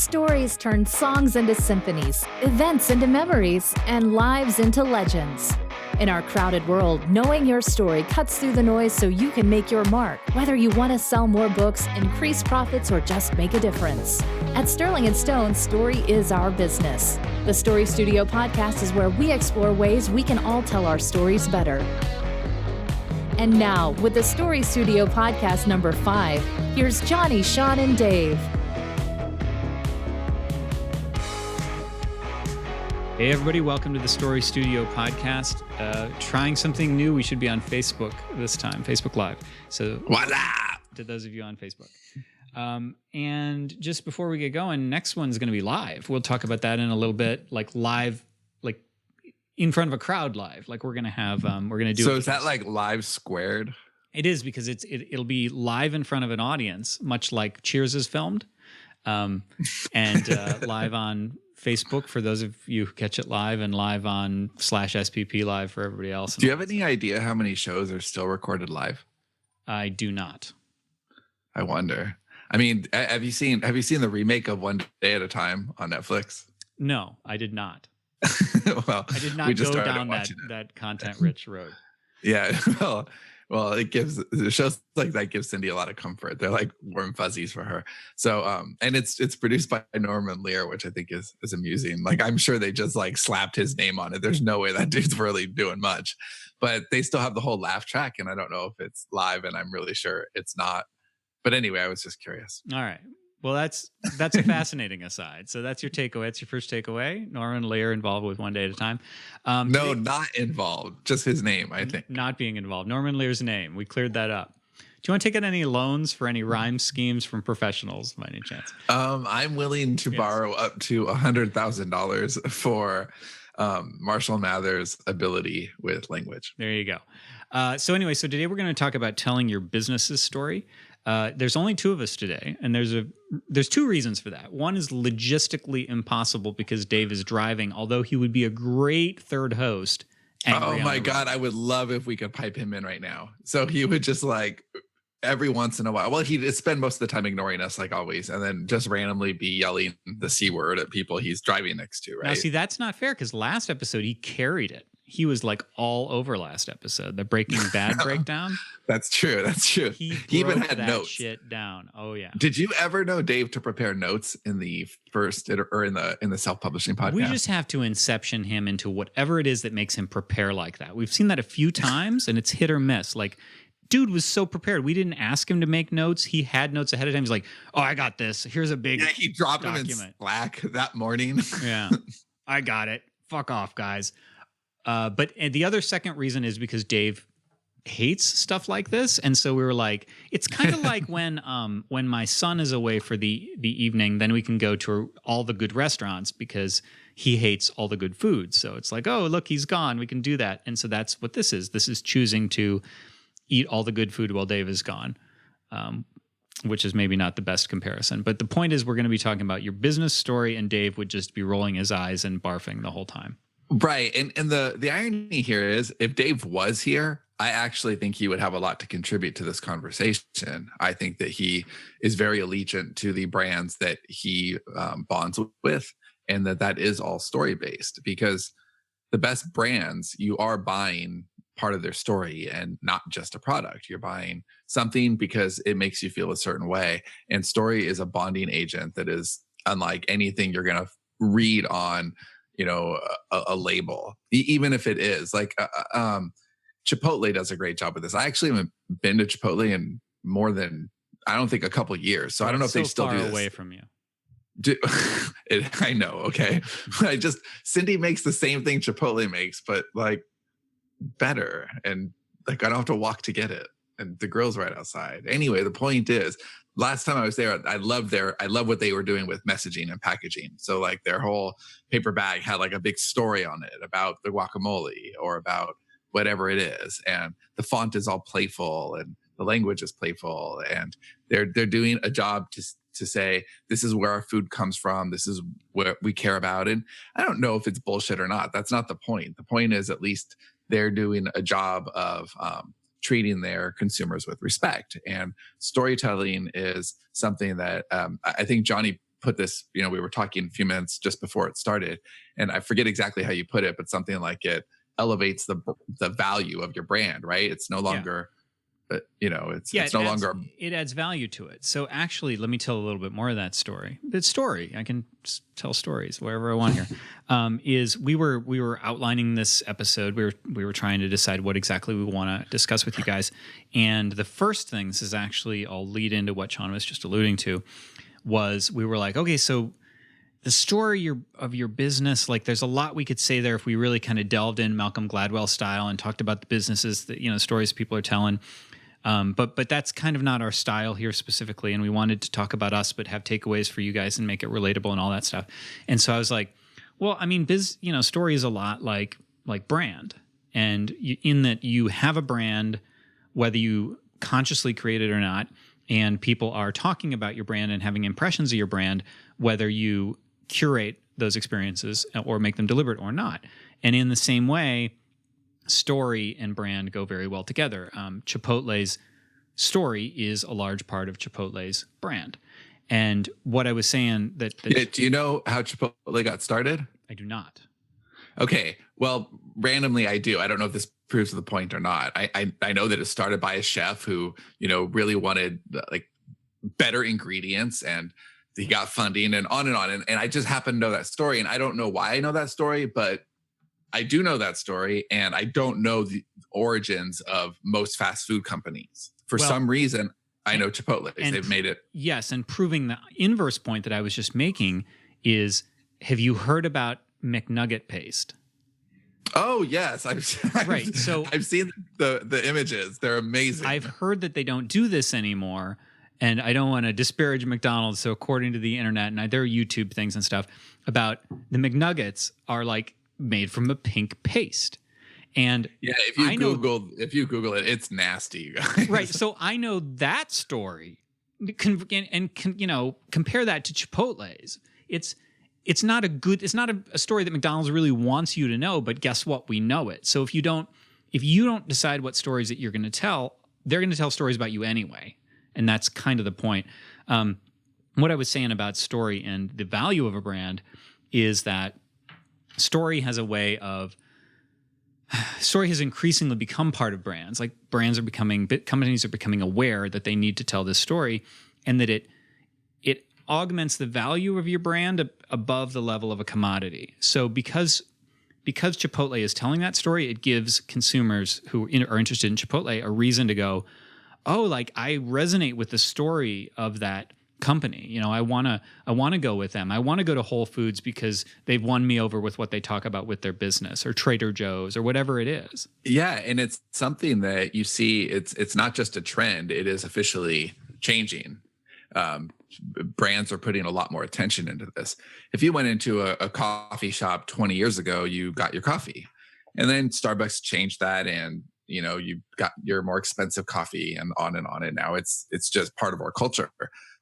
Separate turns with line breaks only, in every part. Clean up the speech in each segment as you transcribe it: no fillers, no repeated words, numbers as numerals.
Stories turn songs into symphonies, events into memories, and lives into legends. In our crowded world, knowing your story cuts through the noise so you can make your mark, whether you want to sell more books, increase profits, or just make a difference. At Sterling & Stone, story is our business. The Story Studio podcast is where we explore ways we can all tell our stories better. And now, with the Story Studio podcast number 5, here's Johnny, Sean, and Dave.
Hey everybody, welcome to the Story Studio podcast. Trying something new. We should be on Facebook this time, Facebook Live. So
voila!
To those of you on Facebook. And just before we get going, next one's going to be live. We'll talk about that in a little bit, like live, like in front of a crowd live. Like we're going to have, we're going to do.
So is that like live squared?
It is, because it'll be live in front of an audience, much like Cheers is filmed, and live on Facebook for those of you who catch it live, and live on /SPP live for everybody else.
Do you have any idea how many shows are still recorded live?
I do not.
I wonder. I mean, have you seen the remake of One Day at a Time on Netflix?
No, I did not.
Well,
I did not go down that content-rich road.
Yeah, well, it gives the shows like that gives Cindy a lot of comfort. They're like warm fuzzies for her. So, and it's produced by Norman Lear, which I think is amusing. Like, I'm sure they just like slapped his name on it. There's no way that dude's really doing much, but they still have the whole laugh track, and I don't know if it's live, and I'm really sure it's not. But anyway, I was just curious.
All right. Well, that's a fascinating aside. So that's your takeaway. That's your first takeaway. Norman Lear involved with One Day at a Time.
No, not involved. Just his name, I think.
Not being involved. Norman Lear's name. We cleared that up. Do you want to take out any loans for any rhyme schemes from professionals, by any chance? I'm willing to borrow up to
$100,000 for Marshall Mathers' ability with language.
There you go. So today we're going to talk about telling your business's story. There's only 2 of us today, and there's 2 reasons for that. One is logistically impossible because Dave is driving, although he would be a great third host.
Oh my God, I would love if we could pipe him in right now. So he would just like every once in a while, well, he'd spend most of the time ignoring us like always, and then just randomly be yelling the C word at people he's driving next to, right?
Now, see, that's not fair, because last episode he carried it. He was like all over last episode, the Breaking Bad breakdown.
That's true. He even had
that
notes.
Shit down. Oh yeah.
Did you ever know Dave to prepare notes in the first or in the self-publishing podcast?
We just have to inception him into whatever it is that makes him prepare like that. We've seen that a few times, and it's hit or miss. Like, dude was so prepared. We didn't ask him to make notes. He had notes ahead of time. He's like, "Oh, I got this. Here's a big
he dropped
document."
Them in Slack that morning.
Yeah, I got it. Fuck off, guys. But the other second reason is because Dave hates stuff like this, and so we were like, it's kind of like when my son is away for the evening, then we can go to all the good restaurants because he hates all the good food. So it's like, oh, look, he's gone. We can do that. And so that's what this is. This is choosing to eat all the good food while Dave is gone, which is maybe not the best comparison. But the point is, we're going to be talking about your business story, and Dave would just be rolling his eyes and barfing the whole time.
Right. And the irony here is, if Dave was here, I actually think he would have a lot to contribute to this conversation. I think that he is very allegiant to the brands that he bonds with, and that is all story-based, because the best brands, you are buying part of their story and not just a product. You're buying something because it makes you feel a certain way. And story is a bonding agent that is unlike anything you're going to read on a label, even if it is like Chipotle does a great job with this. I actually haven't been to Chipotle in more than, I don't think, a couple years. So I don't know if they still do this.
Away from you.
I know. Okay. Cindy makes the same thing Chipotle makes, but like better. And like, I don't have to walk to get it. And the grill's right outside. Anyway, the point is, last time I was there, I love what they were doing with messaging and packaging. So like their whole paper bag had like a big story on it about the guacamole or about whatever it is. And the font is all playful and the language is playful. And they're doing a job to say, this is where our food comes from. This is what we care about. And I don't know if it's bullshit or not. That's not the point. The point is, at least they're doing a job of treating their consumers with respect. And storytelling is something that I think Johnny put this, we were talking a few minutes just before it started, and I forget exactly how you put it, but something like it elevates the value of your brand, right? It's no longer, it's no longer.
It adds value to it. So actually, let me tell a little bit more of that story. The story, I can tell stories wherever I want here. Is we were outlining this episode. We were trying to decide what exactly we want to discuss with you guys. And the first thing, this is actually, I'll lead into what Sean was just alluding to, was we were like, okay, so the story of your business, like there's a lot we could say there if we really kind of delved in Malcolm Gladwell style and talked about the businesses that, stories people are telling. But that's kind of not our style here specifically. And we wanted to talk about us, but have takeaways for you guys and make it relatable and all that stuff. And so I was like, well, I mean, story is a lot like brand. And in that you have a brand, whether you consciously create it or not, and people are talking about your brand and having impressions of your brand, whether you curate those experiences or make them deliberate or not. And in the same way, story and brand go very well together. Chipotle's story is a large part of Chipotle's brand. And what I was saying that
do you know how Chipotle got started?
I do not.
Okay. Well, randomly I do. I don't know if this proves the point or not. I know that it started by a chef who, really wanted like better ingredients, and he got funding and on and on. And I just happen to know that story. And I don't know why I know that story, but I do know that story. And I don't know the origins of most fast food companies. For some reason, I know Chipotle. They've made it. Yes.
And proving the inverse point that I was just making is, have you heard about McNugget paste?
Oh, yes. I've seen the images. They're amazing.
I've heard that they don't do this anymore. And I don't want to disparage McDonald's. So according to the internet and there are YouTube things and stuff about the McNuggets are like made from a pink paste. And
if you Google it, it's nasty, you guys.
Right. So I know that story and compare that to Chipotle's. It's not a story that McDonald's really wants you to know, but guess what? We know it. So if you don't decide what stories that you're going to tell, they're going to tell stories about you anyway. And that's kind of the point. What I was saying about story and the value of a brand is that story has increasingly become part of brands. Like companies are becoming aware that they need to tell this story, and that it augments the value of your brand above the level of a commodity. So because Chipotle is telling that story, it gives consumers who are interested in Chipotle a reason to go, oh, like I resonate with the story of that company. I want to go with them. I want to go to Whole Foods because they've won me over with what they talk about with their business, or Trader Joe's, or whatever it is.
Yeah, and it's something that you see. It's not just a trend. It is officially changing. Brands are putting a lot more attention into this. If you went into a coffee shop 20 years ago, you got your coffee, and then Starbucks changed that, and you got your more expensive coffee, and on and on. And now it's just part of our culture.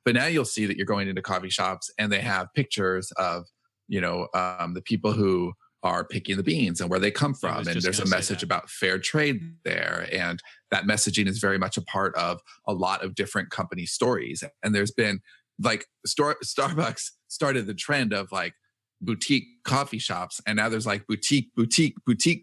But now you'll see that you're going into coffee shops and they have pictures of, the people who are picking the beans and where they come from. And there's a message about fair trade there. And that messaging is very much a part of a lot of different company stories. And there's been like Starbucks started the trend of like boutique coffee shops, and now there's like boutique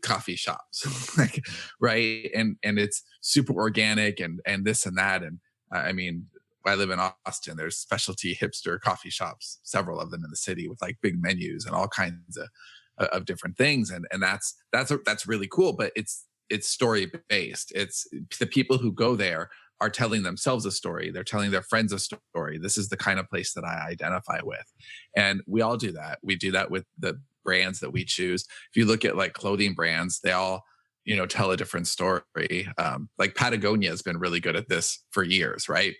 coffee shops, like, right? And it's super organic and this and that. And I mean, I live in Austin. There's specialty hipster coffee shops, several of them in the city, with like big menus and all kinds of different things. And that's really cool. But it's story based. It's the people who go there are telling themselves a story. They're telling their friends a story. This is the kind of place that I identify with. And we all do that. We do that with the brands that we choose. If you look at like clothing brands, they all, tell a different story. Like Patagonia has been really good at this for years, right?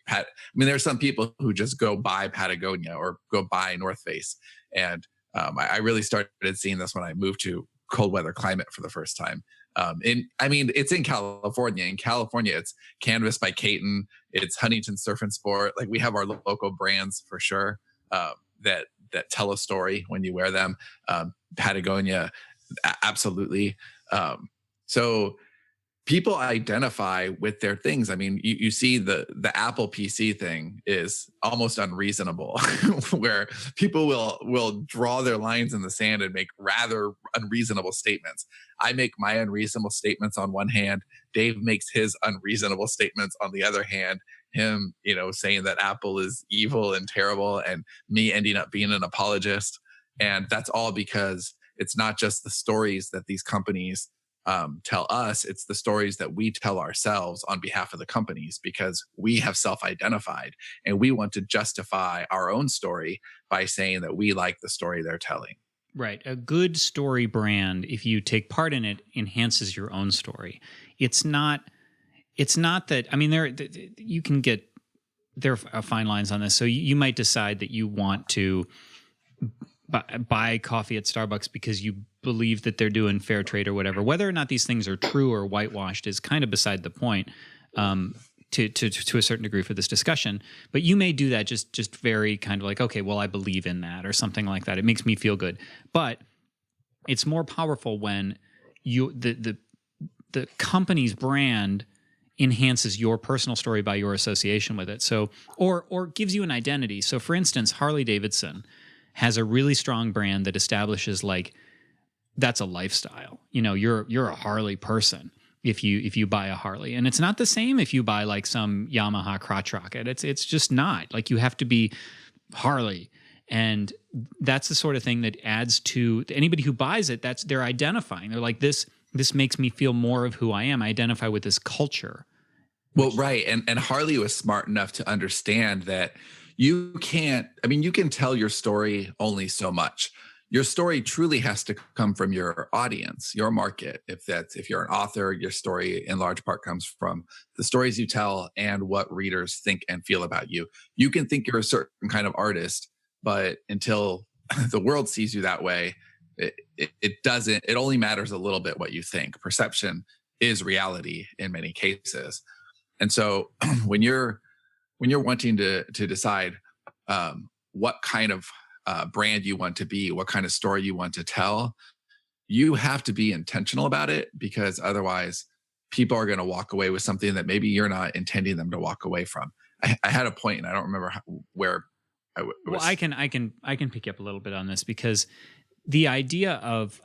There's some people who just go buy Patagonia or go buy North Face. And I really started seeing this when I moved to cold weather climate for the first time. It's in California. In California, it's Canvas by Caton. It's Huntington Surf and Sport. Like, we have our local brands for sure that tell a story when you wear them. Patagonia, absolutely. So people identify with their things. I mean, you see the Apple PC thing is almost unreasonable, where people will draw their lines in the sand and make rather unreasonable statements. I make my unreasonable statements on one hand. Dave makes his unreasonable statements on the other hand. Him, saying that Apple is evil and terrible, and me ending up being an apologist. And that's all because it's not just the stories that these companies tell us, it's the stories that we tell ourselves on behalf of the companies, because we have self-identified and we want to justify our own story by saying that we like the story they're telling.
Right. A good story brand, if you take part in it, enhances your own story. It's not that, I mean, you can get, there are fine lines on this. So you might decide that you want to buy coffee at Starbucks because you believe that they're doing fair trade or whatever. Whether or not these things are true or whitewashed is kind of beside the point, to a certain degree for this discussion. But you may do that just very kind of like, okay, well, I believe in that or something like that. It makes me feel good. But it's more powerful when the company's brand enhances your personal story by your association with it. So, or gives you an identity. So, for instance, Harley Davidson has a really strong brand that establishes, like, that's a lifestyle. You're a Harley person if you buy a Harley, and it's not the same if you buy like some Yamaha crotch rocket. It's just not. Like, you have to be Harley, and that's the sort of thing that adds to anybody who buys it. They're identifying. They're like, this makes me feel more of who I am. I identify with this culture.
Well, right. And Harley was smart enough to understand that you can tell your story only so much. Your story truly has to come from your audience, your market. If you're an author, your story in large part comes from the stories you tell and what readers think and feel about you. You can think you're a certain kind of artist, but until the world sees you that way, it only matters a little bit what you think. Perception is reality in many cases. And so when you're wanting to decide what kind of brand you want to be, what kind of story you want to tell, you have to be intentional about it, because otherwise people are going to walk away with something that maybe you're not intending them to walk away from. I had a point, and I don't remember where I was.
Well, I can pick up a little bit on this, because the idea of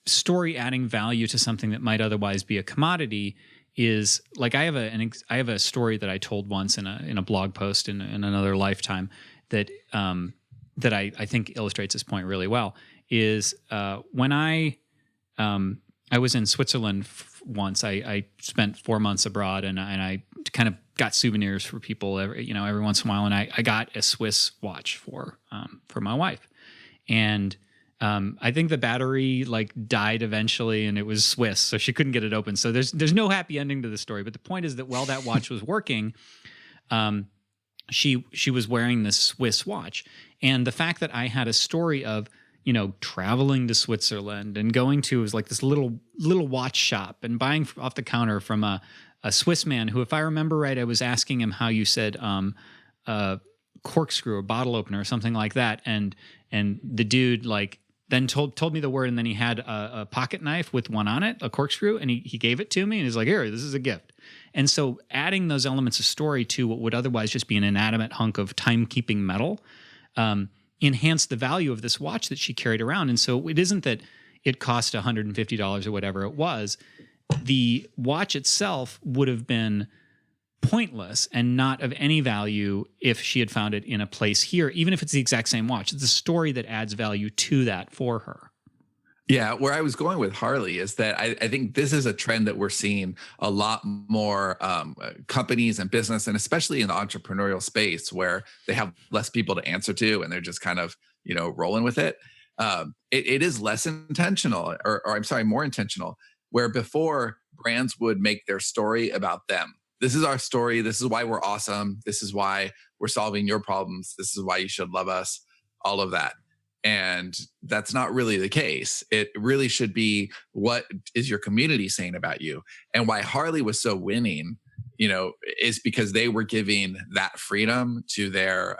story adding value to something that might otherwise be a commodity is like, I have a story that I told once in a blog post in another lifetime that I think illustrates this point really well. Is when I was in Switzerland once. I spent 4 months abroad, and I kind of got souvenirs for people every once in a while, and I got a Swiss watch for my wife, and I think the battery died eventually, and it was Swiss, so she couldn't get it open. So there's no happy ending to the story. But the point is that while that watch was working, she was wearing this Swiss watch, and the fact that I had a story of traveling to Switzerland and going to, it was like this little watch shop and buying off the counter from a Swiss man who, if I remember right, I was asking him how you said corkscrew or bottle opener or something like that, and the dude then told me the word, and then he had a pocket knife with one on it, a corkscrew, and he gave it to me, and he's like, "Here, this is a gift." And so adding those elements of story to what would otherwise just be an inanimate hunk of timekeeping metal enhanced the value of this watch that she carried around. And so it isn't that it cost $150 or whatever it was. The watch itself would have been pointless and not of any value if she had found it in a place here, even if it's the exact same watch. It's a story that adds value to that for her.
Yeah, where I was going with Harley is that I think this is a trend that we're seeing a lot more companies and business, and especially in the entrepreneurial space where they have less people to answer to and they're just kind of, rolling with it. It is less intentional, or I'm sorry, more intentional, where before brands would make their story about them. This is our story. This is why we're awesome. This is why we're solving your problems. This is why you should love us, all of that. And that's not really the case. It really should be, what is your community saying about you? And why Harley was so winning, is because they were giving that freedom to their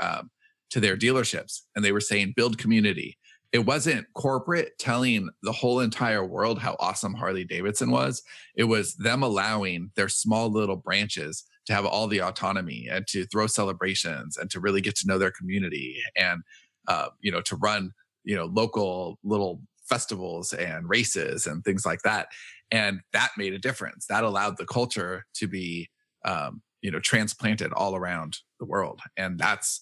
dealerships, and they were saying, build community, it wasn't corporate telling the whole entire world how awesome Harley Davidson was. It was them allowing their small little branches to have all the autonomy and to throw celebrations and to really get to know their community and, to run, local little festivals and races and things like that. And that made a difference. That allowed the culture to be, transplanted all around the world. And that's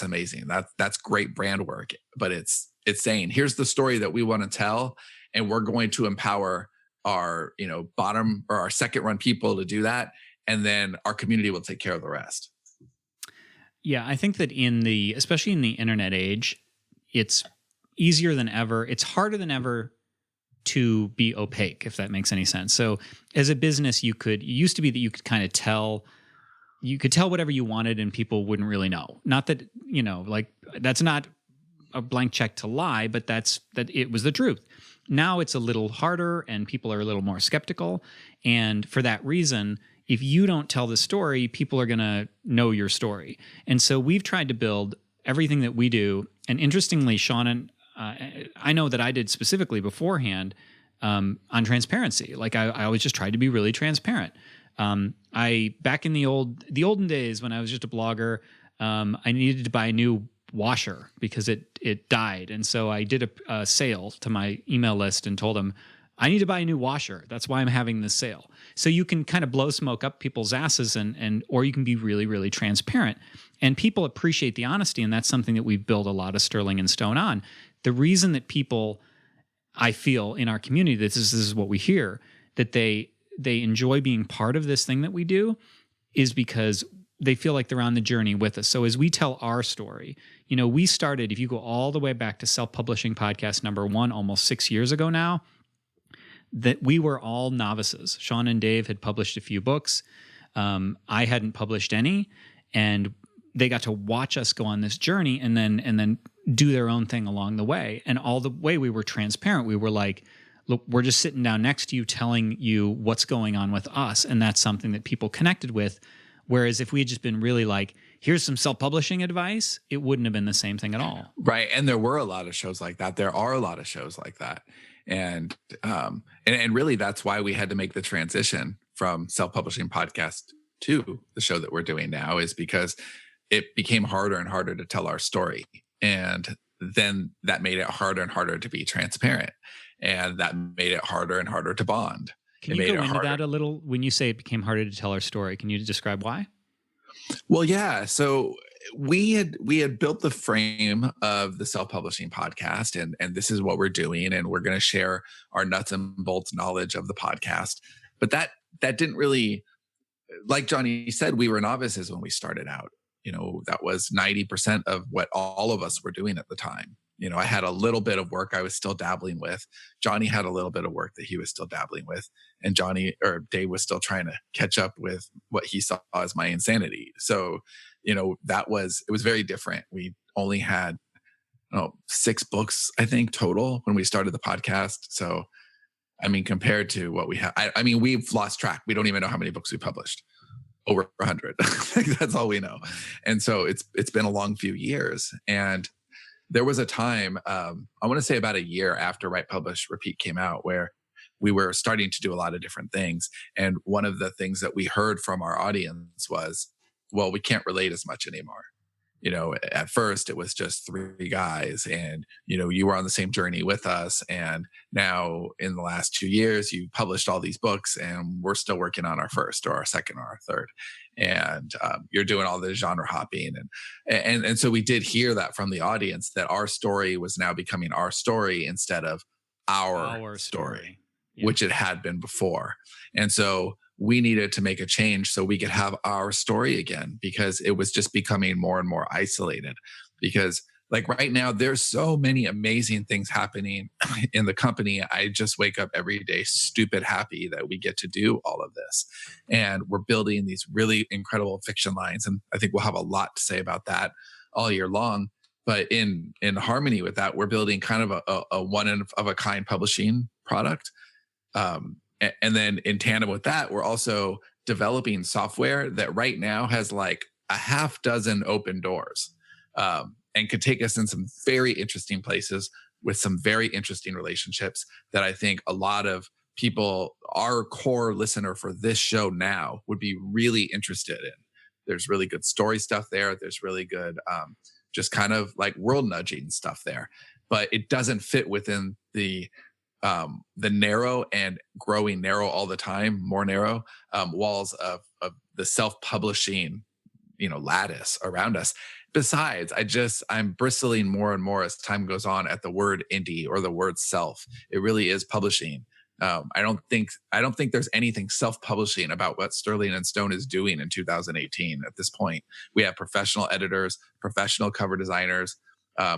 amazing. That's great brand work. But it's saying, here's the story that we want to tell, and we're going to empower our, bottom or our second run people to do that. And then our community will take care of the rest.
Yeah, I think that especially in the internet age, it's easier than ever. It's harder than ever to be opaque, if that makes any sense. So as a business, it used to be that you could kind of tell whatever you wanted and people wouldn't really know. Not that, that's not a blank check to lie, but that it was the truth. Now it's a little harder and people are a little more skeptical. And for that reason, if you don't tell the story, people are going to know your story. And so we've tried to build everything that we do. And interestingly, Sean, and I know that I did specifically beforehand on transparency. Like I always just tried to be really transparent. Back in the olden days when I was just a blogger, I needed to buy a new washer because it died. And so I did a sale to my email list and told them, I need to buy a new washer. That's why I'm having this sale. So you can kind of blow smoke up people's asses or you can be really, really transparent. And people appreciate the honesty. And that's something that we've built a lot of Sterling and Stone on. The reason that people, I feel in our community, this is what we hear, that they enjoy being part of this thing that we do is because they feel like they're on the journey with us. So as we tell our story, we started, if you go all the way back to Self-Publishing Podcast number 1, almost 6 years ago now, that we were all novices. Sean and Dave had published a few books. I hadn't published any, and they got to watch us go on this journey and then do their own thing along the way. And all the way we were transparent. We were like, look, we're just sitting down next to you telling you what's going on with us. And that's something that people connected with. Whereas if we had just been really like, here's some self-publishing advice, it wouldn't have been the same thing at all.
Right. And there were a lot of shows like that. There are a lot of shows like that. And really that's why we had to make the transition from Self-Publishing Podcast to the show that we're doing now, is because it became harder and harder to tell our story. And then that made it harder and harder to be transparent. And that made it harder and harder to bond.
Can you go into that a little? When you say it became harder to tell our story, can you describe why?
Well, yeah. So we had built the frame of the Self-Publishing Podcast, and this is what we're doing, and we're going to share our nuts and bolts knowledge of the podcast. But that didn't really, like Johnny said, we were novices when we started out. That was 90% of what all of us were doing at the time. I had a little bit of work I was still dabbling with. Johnny had a little bit of work that he was still dabbling with. And Dave was still trying to catch up with what he saw as my insanity. So, it was very different. We only had 6 books, I think, total when we started the podcast. So, compared to what we have, we've lost track. We don't even know how many books we published. Over 100. That's all we know. And so it's been a long few years. And there was a time, I want to say about a year after Write, Publish, Repeat came out, where we were starting to do a lot of different things. And one of the things that we heard from our audience was, well, we can't relate as much anymore. At first it was just 3 guys and, you were on the same journey with us. And now in the last 2 years, you published all these books and we're still working on our first or our second or our third. And you're doing all this genre hopping. And so we did hear that from the audience, that our story was now becoming our story instead of our story. Yeah. Which it had been before. And so we needed to make a change so we could have our story again, because it was just becoming more and more isolated. Because like right now, there's so many amazing things happening in the company. I just wake up every day stupid happy that we get to do all of this. And we're building these really incredible fiction lines. And I think we'll have a lot to say about that all year long. But in harmony with that, we're building kind of a one-of-a-kind publishing product. And then in tandem with that, we're also developing software that right now has like a half dozen open doors and could take us in some very interesting places with some very interesting relationships that I think a lot of people, our core listener for this show now, would be really interested in. There's really good story stuff there. There's really good, just kind of like world nudging stuff there, but it doesn't fit within the narrow and growing narrow all the time, more narrow walls of the self-publishing, lattice around us. Besides, I'm bristling more and more as time goes on at the word indie or the word self. It really is publishing. I don't think there's anything self-publishing about what Sterling and Stone is doing in 2018 at this point. We have professional editors, professional cover designers.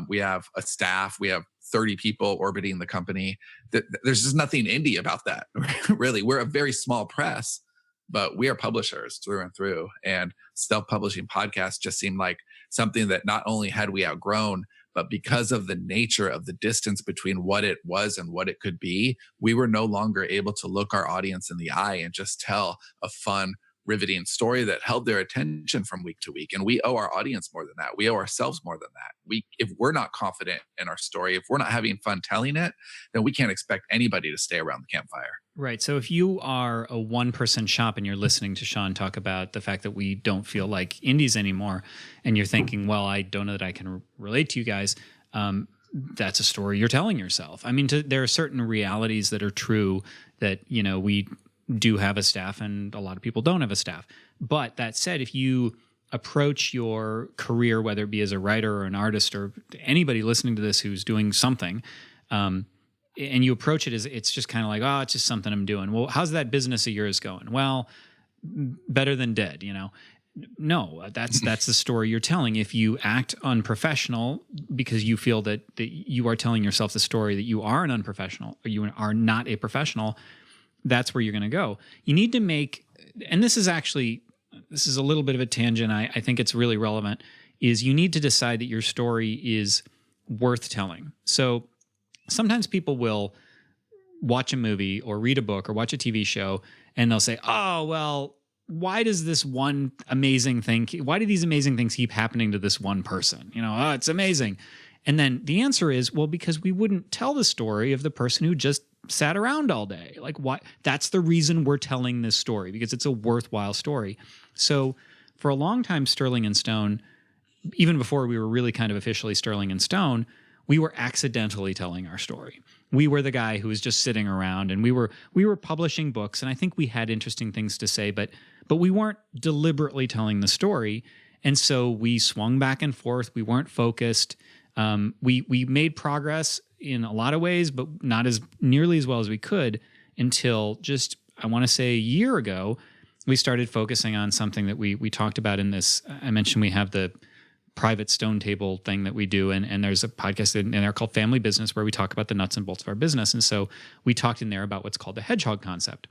We have a staff. We have 30 people orbiting the company. There's just nothing indie about that. Really, we're a very small press, but we are publishers through and through. And self-publishing podcasts just seemed like something that not only had we outgrown, but because of the nature of the distance between what it was and what it could be, we were no longer able to look our audience in the eye and just tell a fun, riveting story that held their attention from week to week. And we owe our audience more than that. We owe ourselves more than that. If we're not confident in our story, if we're not having fun telling it, then we can't expect anybody to stay around the campfire.
Right. So if you are a one-person shop and you're listening to Sean talk about the fact that we don't feel like indies anymore, and you're thinking, well, I don't know that I can relate to you guys, that's a story you're telling yourself. I mean, there are certain realities that are true that, we do have a staff and a lot of people don't have a staff. But that said, if you approach your career, whether it be as a writer or an artist or anybody listening to this who's doing something, and you approach it as it's just kind of like, oh, it's just something I'm doing. Well, how's that business of yours going? Well, better than dead, No, that's the story you're telling. If you act unprofessional because you feel that you are telling yourself the story that you are an unprofessional or you are not a professional, that's where you're going to go. You need to make, and this is a little bit of a tangent. I think it's really relevant, is you need to decide that your story is worth telling. So sometimes people will watch a movie or read a book or watch a TV show and they'll say, oh, well, why does this one amazing thing, why do these amazing things keep happening to this one person? Oh, it's amazing. And then the answer is, well, because we wouldn't tell the story of the person who just sat around all day. Like, why? That's the reason we're telling this story, because it's a worthwhile story. So for a long time, Sterling and Stone, even before we were really kind of officially Sterling and Stone, we were accidentally telling our story. We were the guy who was just sitting around, and we were publishing books, and I think we had interesting things to say, but we weren't deliberately telling the story. And so we swung back and forth. We weren't focused. We made progress in a lot of ways, but not as nearly as well as we could until just, I want to say, a year ago, we started focusing on something that we talked about in this. I mentioned we have the private stone table thing that we do, and there's a podcast in there called Family Business where we talk about the nuts and bolts of our business. And so we talked in there about what's called the hedgehog concept.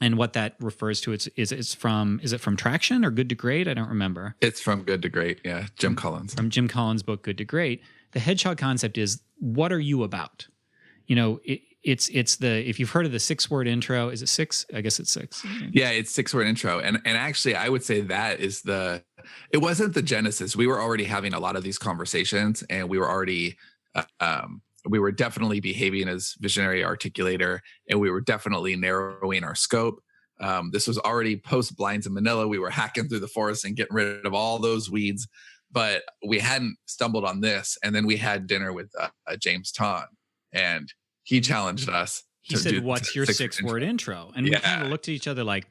And what that refers to is it from Traction or Good to Great? I don't remember.
It's from Good to Great, yeah. Jim Collins.
From Jim Collins' book, Good to Great. The hedgehog concept is, what are you about? It's the, if you've heard of the 6-word intro, is it 6? I guess it's 6.
Yeah, it's 6-word intro. And actually I would say that is it wasn't the genesis. We were already having a lot of these conversations, and we were already, we were definitely behaving as visionary articulator, and we were definitely narrowing our scope. This was already post Blinds in Manila. We were hacking through the forest and getting rid of all those weeds, but we hadn't stumbled on this. And then we had dinner with James Ton, and he challenged us.
He said, what's your 6-word intro? And we kind of looked at each other like,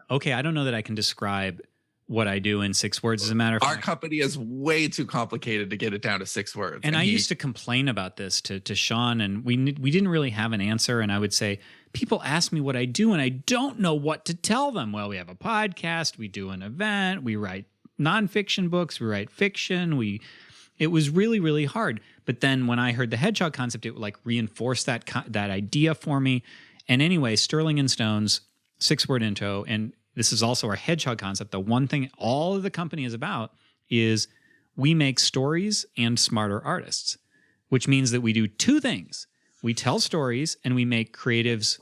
okay, I don't know that I can describe what I do in 6 words. As a matter of fact,
our company is way too complicated to get it down to 6 words.
And I used to complain about this to Sean, and we didn't really have an answer. And I would say, people ask me what I do, and I don't know what to tell them. Well, we have a podcast, we do an event, we write nonfiction books, we write fiction. It was really, really hard. But then when I heard the hedgehog concept, it like reinforced that idea for me. And anyway, Sterling and Stone's 6-word intro, and this is also our hedgehog concept. The one thing all of the company is about is we make stories and smarter artists, which means that we do 2 things. We tell stories and we make creatives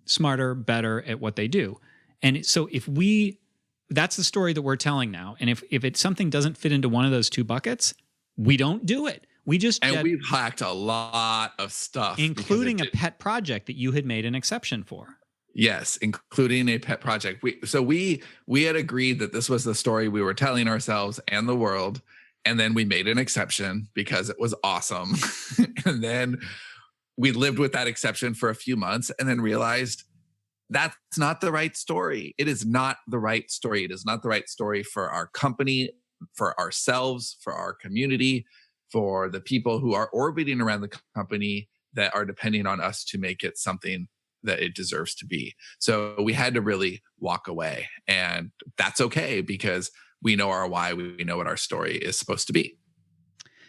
smarter, better at what they do. And so that's the story that we're telling now. And if something doesn't fit into one of those 2 buckets, we don't do it.
And we've hacked a lot of stuff,
including a pet project that you had made an exception for.
Yes, including a pet project. We had agreed that this was the story we were telling ourselves and the world, and then we made an exception because it was awesome. And then we lived with that exception for a few months and then realized that's not the right story. It is not the right story. It is not the right story for our company, for ourselves, for our community, for the people who are orbiting around the company that are depending on us to make it something that it deserves to be. So we had to really walk away, and that's okay because we know our why. We know what our story is supposed to be.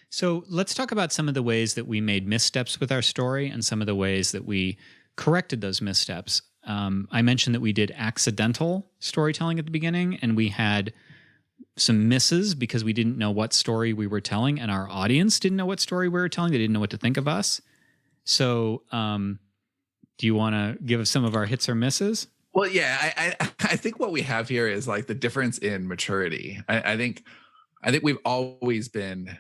So let's talk about some of the ways that we made missteps with our story and some of the ways that we corrected those missteps. I mentioned that we did accidental storytelling at the beginning, and we had some misses because we didn't know what story we were telling, and our audience didn't know what story we were telling. They didn't know what to think of us. So do you want to give us some of our hits or misses?
Well, yeah, I think what we have here is like the difference in maturity. I think we've always been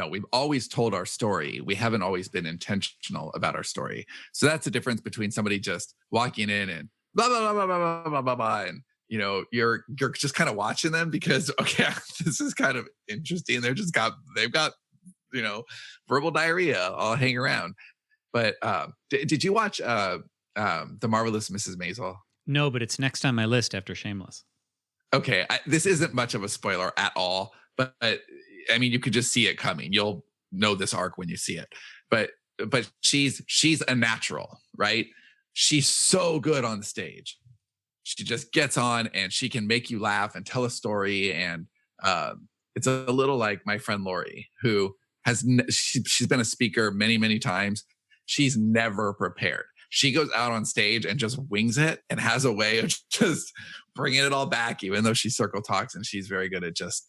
we've always told our story. We haven't always been intentional about our story. So that's the difference between somebody just walking in and blah blah blah blah blah blah blah blah, and you're just kind of watching them because okay, this is kind of interesting. They've got verbal diarrhea. I'll hang around. But did you watch The Marvelous Mrs. Maisel?
No, but it's next on my list after Shameless.
Okay, this isn't much of a spoiler at all, but I mean, you could just see it coming. You'll know this arc when you see it. But she's a natural, right? She's so good on the stage. She just gets on and she can make you laugh and tell a story. And it's a little like my friend Lori, who she's been a speaker many, many times. She's never prepared. She goes out on stage and just wings it and has a way of just bringing it all back, even though she circle talks and she's very good at just,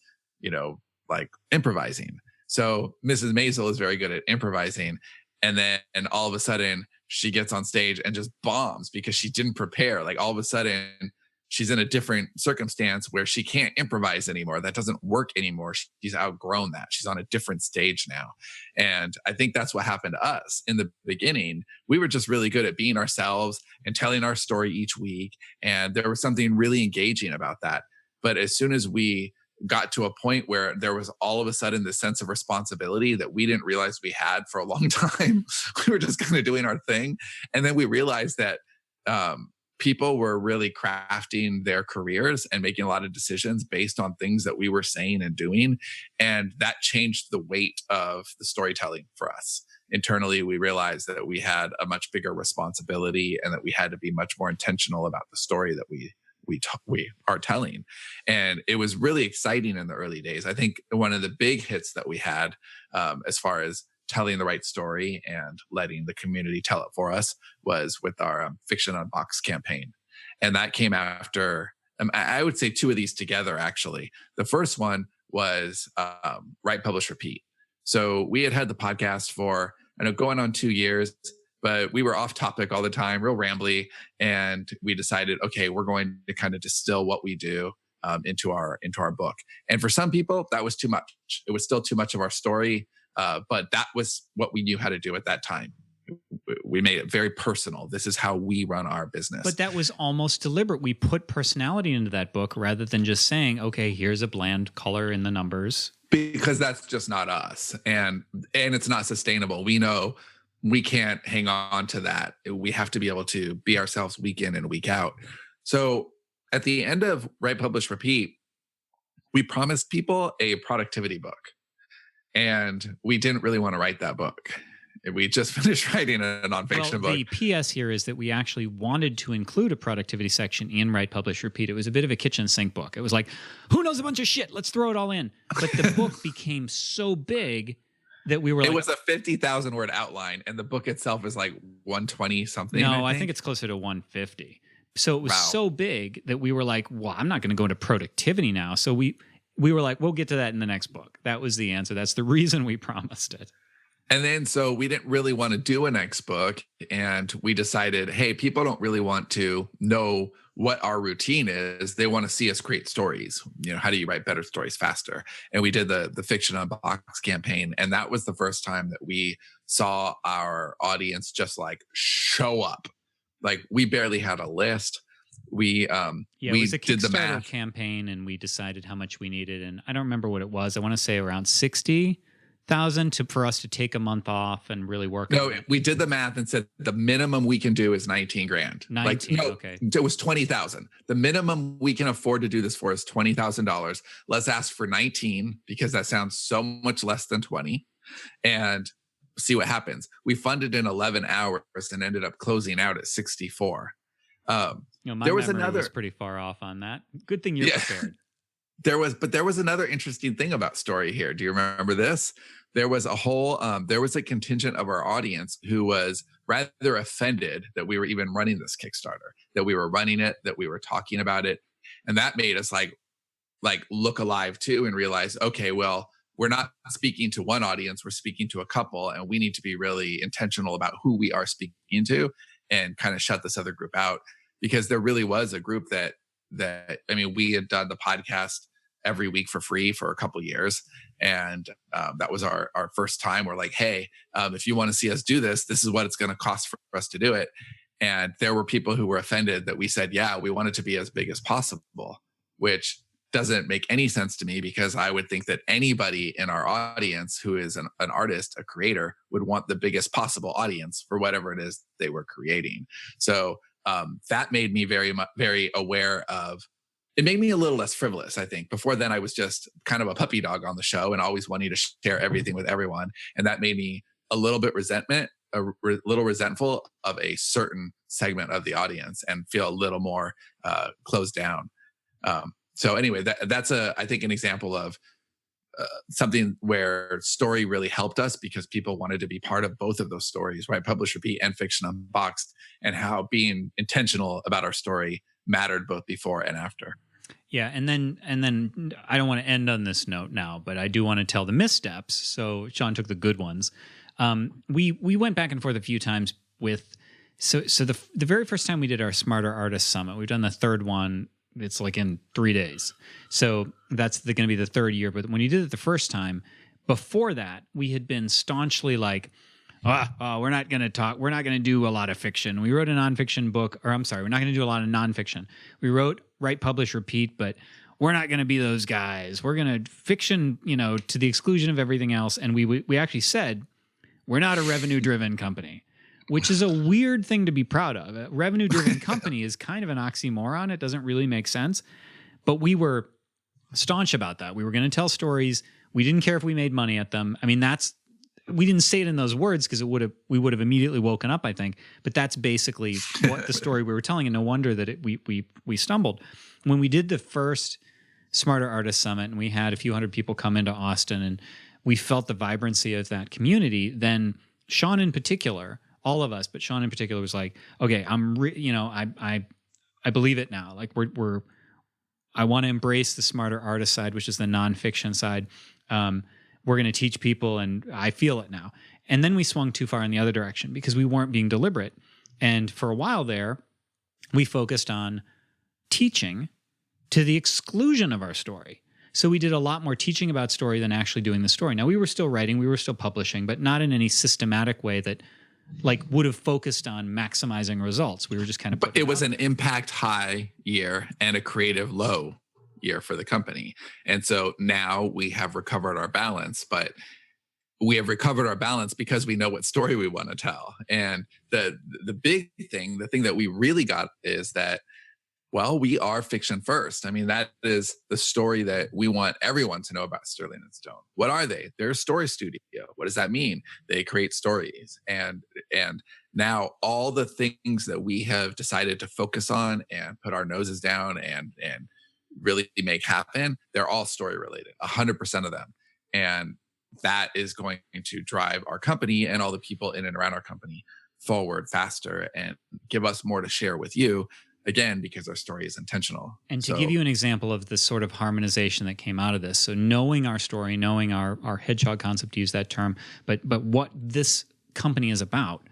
like improvising. So Mrs. Maisel is very good at improvising. And then all of a sudden she gets on stage and just bombs because she didn't prepare. Like all of a sudden she's in a different circumstance where she can't improvise anymore. That doesn't work anymore. She's outgrown that. She's on a different stage now. And I think that's what happened to us in the beginning. We were just really good at being ourselves and telling our story each week. And there was something really engaging about that. But as soon as we got to a point where there was all of a sudden this sense of responsibility that we didn't realize we had for a long time, we were just kind of doing our thing. And then we realized that people were really crafting their careers and making a lot of decisions based on things that we were saying and doing. And that changed the weight of the storytelling for us. Internally, we realized that we had a much bigger responsibility and that we had to be much more intentional about the story that we are telling. And it was really exciting in the early days. I think one of the big hits that we had as far as telling the right story and letting the community tell it for us was with our Fiction Unboxed campaign. And that came after, I would say two of these together, actually. The first one was Write, Publish, Repeat. So we had the podcast for, going on 2 years, but we were off topic all the time, real rambly. And we decided, okay, we're going to kind of distill what we do into our book. And for some people, that was too much. It was still too much of our story. But that was what we knew how to do at that time. We made it very personal. This is how we run our business.
But that was almost deliberate. We put personality into that book rather than just saying, okay, here's a bland color in the numbers.
Because that's just not us. And it's not sustainable. We know we can't hang on to that. We have to be able to be ourselves week in and week out. So at the end of Write, Publish, Repeat, we promised people a productivity book. And we didn't really want to write that book. We just finished writing a nonfiction book.
The PS here is that we actually wanted to include a productivity section in Write, Publish, Repeat. It was a bit of a kitchen sink book. It was like, who knows a bunch of shit? Let's throw it all in. But the book became so big that we were
it was a 50,000 word outline, and the book itself is like 120 something.
No, I think it's closer to 150. So it was so big that we were like, well, I'm not going to go into productivity now. So we were like, we'll get to that in the next book. That was the answer. That's the reason we promised it.
And then so we didn't really want to do a next book. And we decided, hey, people don't really want to know what our routine is. They want to see us create stories. How do you write better stories faster? And we did the Fiction Unbox campaign. And that was the first time that we saw our audience just like show up. Like we barely had a list. We
it was a
did the
Kickstarter
math
campaign, and we decided how much we needed, and I don't remember what it was. I want to say around 60,000 for us to take a month off and really work.
No, we did the math and said the minimum we can do is 19 grand.
19, okay.
It was 20,000. The minimum we can afford to do this for is $20,000. Let's ask for 19 because that sounds so much less than 20, and see what happens. We funded in 11 hours and ended up closing out at 64.
My
there was
memory
another
was pretty far off on that. Good thing you're prepared.
There was another interesting thing about story here. Do you remember this? There was a contingent of our audience who was rather offended that we were even running this Kickstarter, that we were running it, that we were talking about it. And that made us like look alive too and realize, okay, well, we're not speaking to one audience, we're speaking to a couple, and we need to be really intentional about who we are speaking to and kind of shut this other group out, because there really was a group that we had done the podcast every week for free for a couple of years. And that was our first time. We're like, hey, if you want to see us do this, this is what it's going to cost for us to do it. And there were people who were offended that we said, yeah, we want it to be as big as possible, which doesn't make any sense to me, because I would think that anybody in our audience who is an artist, a creator, would want the biggest possible audience for whatever it is they were creating. So that made me very, very aware of, it made me a little less frivolous, I think. Before then, I was just kind of a puppy dog on the show and always wanting to share everything with everyone. And that made me a little bit little resentful of a certain segment of the audience and feel a little more closed down. So anyway, that's I think an example of something where story really helped us, because people wanted to be part of both of those stories, right? Publish, Repeat, and Fiction Unboxed, and how being intentional about our story mattered both before and after.
Yeah, and then I don't want to end on this note now, but I do want to tell the missteps. So Sean took the good ones. We went back and forth a few times with so the very first time we did our Smarter Artist Summit, we've done the third one. It's like in 3 days. So that's going to be the third year. But when you did it the first time, before that, we had been staunchly like, we're not going to talk. We're not going to do a lot of fiction. We wrote a nonfiction book, or I'm sorry, we're not going to do a lot of nonfiction. We write, publish, repeat, but we're not going to be those guys. We're going to fiction, to the exclusion of everything else. And we actually said, we're not a revenue-driven company, which is a weird thing to be proud of. A revenue-driven company is kind of an oxymoron. It doesn't really make sense. But we were staunch about that. We were going to tell stories. We didn't care if we made money at them. I mean, we didn't say it in those words because we would have immediately woken up, I think. But that's basically what the story we were telling, and no wonder that we stumbled. When we did the first Smarter Artist Summit, and we had a few hundred people come into Austin, and we felt the vibrancy of that community, then Sean in particular, all of us, but Sean in particular was like, okay, I believe it now. Like I want to embrace the Smarter Artist side, which is the nonfiction side. We're going to teach people, and I feel it now. And then we swung too far in the other direction because we weren't being deliberate. And for a while there, we focused on teaching to the exclusion of our story. So we did a lot more teaching about story than actually doing the story. Now, we were still writing, we were still publishing, but not in any systematic way that would have focused on maximizing results. We were just kind of... But
it was an impact high year and a creative low year for the company. And so now we have recovered our balance, but we have recovered our balance because we know what story we want to tell. And the big thing, the thing that we really got is that, well, we are fiction first. I mean, that is the story that we want everyone to know about Sterling and Stone. What are they? They're a story studio. What does that mean? They create stories. And now all the things that we have decided to focus on and put our noses down and really make happen, they're all story related, 100% of them. And that is going to drive our company and all the people in and around our company forward faster and give us more to share with you again, because our story is intentional.
And to give you an example of the sort of harmonization that came out of this, so knowing our story, knowing our hedgehog concept, to use that term, but what this company is about,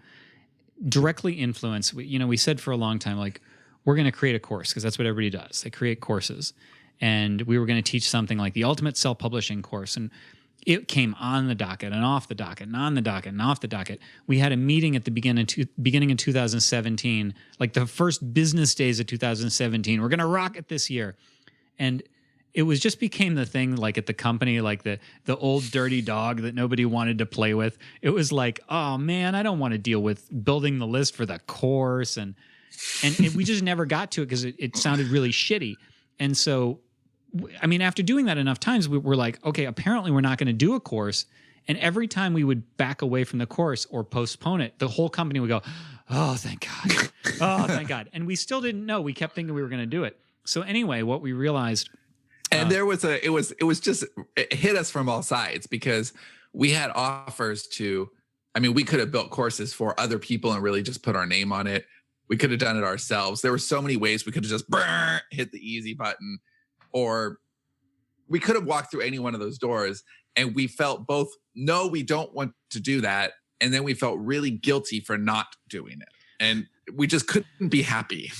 directly influence. We said for a long time, like, we're going to create a course, because that's what everybody does. They create courses, and we were going to teach something like the ultimate self-publishing course, and it came on the docket and off the docket and on the docket and off the docket. We had a meeting at the beginning of 2017, like the first business days of 2017. We're going to rock it this year. And it was just became the thing, like at the company, like the old dirty dog that nobody wanted to play with. It was like, oh man, I don't want to deal with building the list for the course. And we just never got to it because it sounded really shitty. And so, I mean, after doing that enough times, we were like, okay, apparently we're not going to do a course. And every time we would back away from the course or postpone it, the whole company would go, oh, thank God. Oh, thank God. And we still didn't know. We kept thinking we were going to do it. So anyway, what we realized.
And it hit us from all sides, because we had offers we could have built courses for other people and really just put our name on it. We could have done it ourselves. There were so many ways we could have just hit the easy button. Or we could have walked through any one of those doors, and we felt both, no, we don't want to do that. And then we felt really guilty for not doing it. And we just couldn't be happy.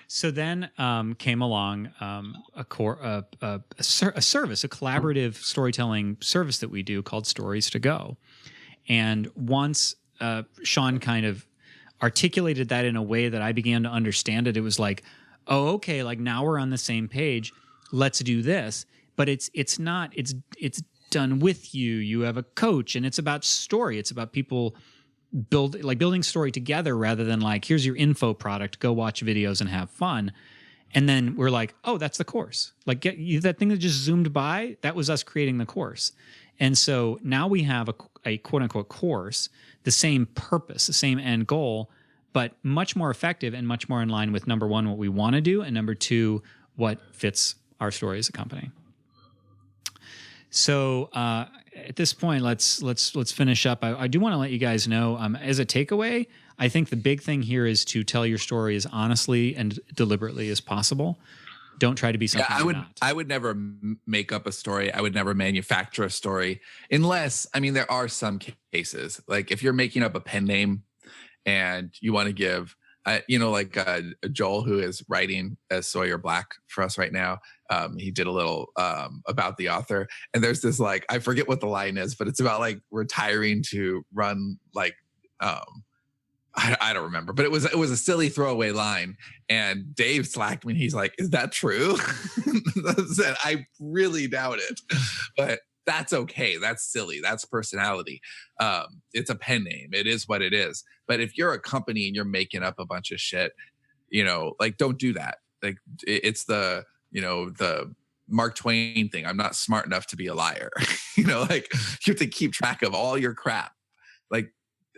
So then came along a service, a collaborative storytelling service that we do called Stories to Go. And once Sean kind of articulated that in a way that I began to understand it, it was like, oh, okay, like now we're on the same page. Let's do this. But it's done with you. You have a coach, and it's about story. It's about people building story together, rather than like, here's your info product, go watch videos and have fun. And then we're like, oh, that's the course. Like, that thing that just zoomed by, that was us creating the course. And so now we have a quote unquote course, the same purpose, the same end goal, but much more effective and much more in line with, number one, what we want to do, and number two, what fits our story as a company. So at this point, let's finish up. I do want to let you guys know, as a takeaway, I think the big thing here is to tell your story as honestly and deliberately as possible. Don't try to be something you're not.
I would never make up a story. I would never manufacture a story, unless, there are some cases, like if you're making up a pen name and you want to give, Joel, who is writing as Sawyer Black for us right now. He did a little about the author, and there's this, like, I forget what the line is, but it's about like retiring to run, like, I don't remember, but it was a silly throwaway line, and Dave slacked me. He's like, "Is that true?" I said, "I really doubt it," but that's okay. That's silly. That's personality. It's a pen name. It is what it is. But if you're a company and you're making up a bunch of shit, like, don't do that. Like, it's the Mark Twain thing. I'm not smart enough to be a liar. Like, you have to keep track of all your crap. Like,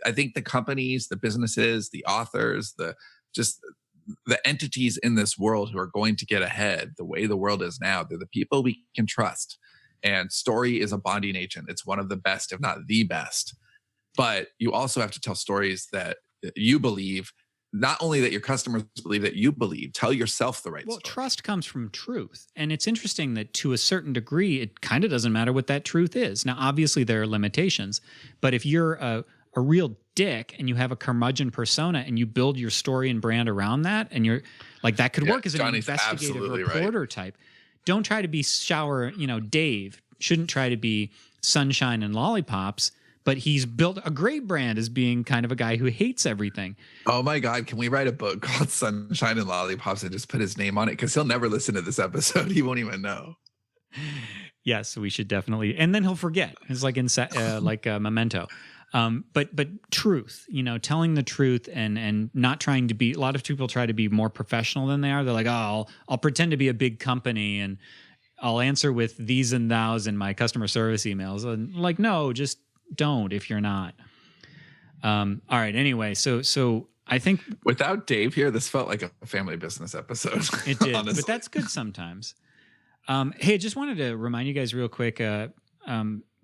I think the companies, the businesses, the authors, the entities in this world who are going to get ahead the way the world is now, they're the people we can trust. And story is a bonding agent. It's one of the best, if not the best. But you also have to tell stories that you believe, not only that your customers believe, that you believe. Tell yourself the right story.
Well, trust comes from truth. And it's interesting that to a certain degree, it kind of doesn't matter what that truth is. Now, obviously, there are limitations. But if you're a real dick and you have a curmudgeon persona and you build your story and brand around that, and you're like, that could work as an investigative reporter type. Don't try to be Dave shouldn't try to be sunshine and lollipops, but he's built a great brand as being kind of a guy who hates everything.
Oh my God. Can we write a book called Sunshine and Lollipops and just put his name on it? Because he'll never listen to this episode. He won't even know.
Yes, we should definitely. And then he'll forget. It's like like Memento. But truth, telling the truth and not trying to be, a lot of people try to be more professional than they are. They're like, oh, I'll pretend to be a big company and I'll answer with these and thous in my customer service emails. And like, no, just don't if you're not. All right. Anyway, so I think
without Dave here, this felt like a family business episode.
It did, but that's good sometimes. Hey, just wanted to remind you guys real quick.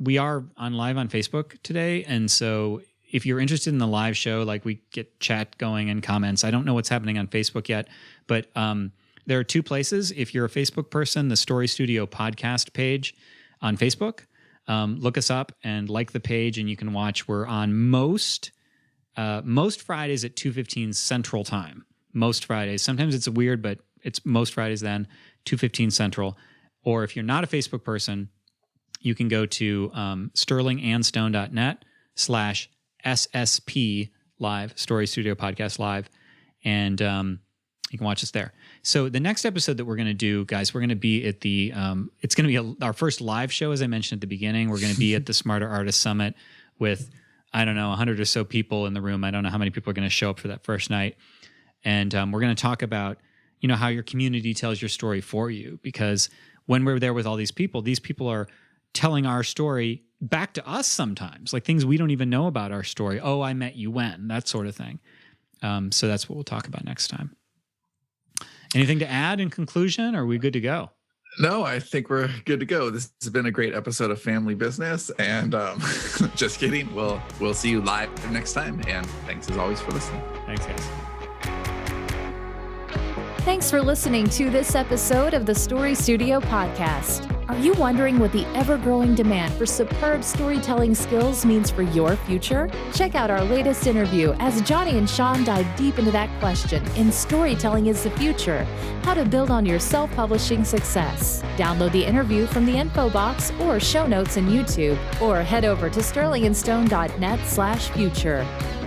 We are live on Facebook today, and so if you're interested in the live show, like we get chat going and comments. I don't know what's happening on Facebook yet, but there are two places. If you're a Facebook person, the Story Studio podcast page on Facebook, look us up and like the page, and you can watch. We're on most Fridays at 2:15 Central Time. Most Fridays. Sometimes it's weird, but it's most Fridays then, 2:15 Central. Or if you're not a Facebook person, you can go to sterlingandstone.net/SSP live, Story Studio Podcast Live, and you can watch us there. So the next episode that we're going to do, guys, we're going to be at the, it's going to be our first live show, as I mentioned at the beginning. We're going to be at the Smarter Artist Summit with, I don't know, 100 or so people in the room. I don't know how many people are going to show up for that first night. And we're going to talk about, how your community tells your story for you. Because when we're there with all these people are telling our story back to us sometimes, like things we don't even know about our story. Oh, I met you when, that sort of thing. So that's what we'll talk about next time. Anything to add in conclusion, or are we good to go?
No, I think we're good to go. This has been a great episode of Family Business, and just kidding. We'll see you live next time, and thanks as always for listening.
Thanks, guys.
Thanks for listening to this episode of the Story Studio Podcast. Are you wondering what the ever-growing demand for superb storytelling skills means for your future? Check out our latest interview as Johnny and Sean dive deep into that question in Storytelling is the Future, How to Build on Your Self-Publishing Success. Download the interview from the info box or show notes in YouTube, or head over to sterlingandstone.net/future.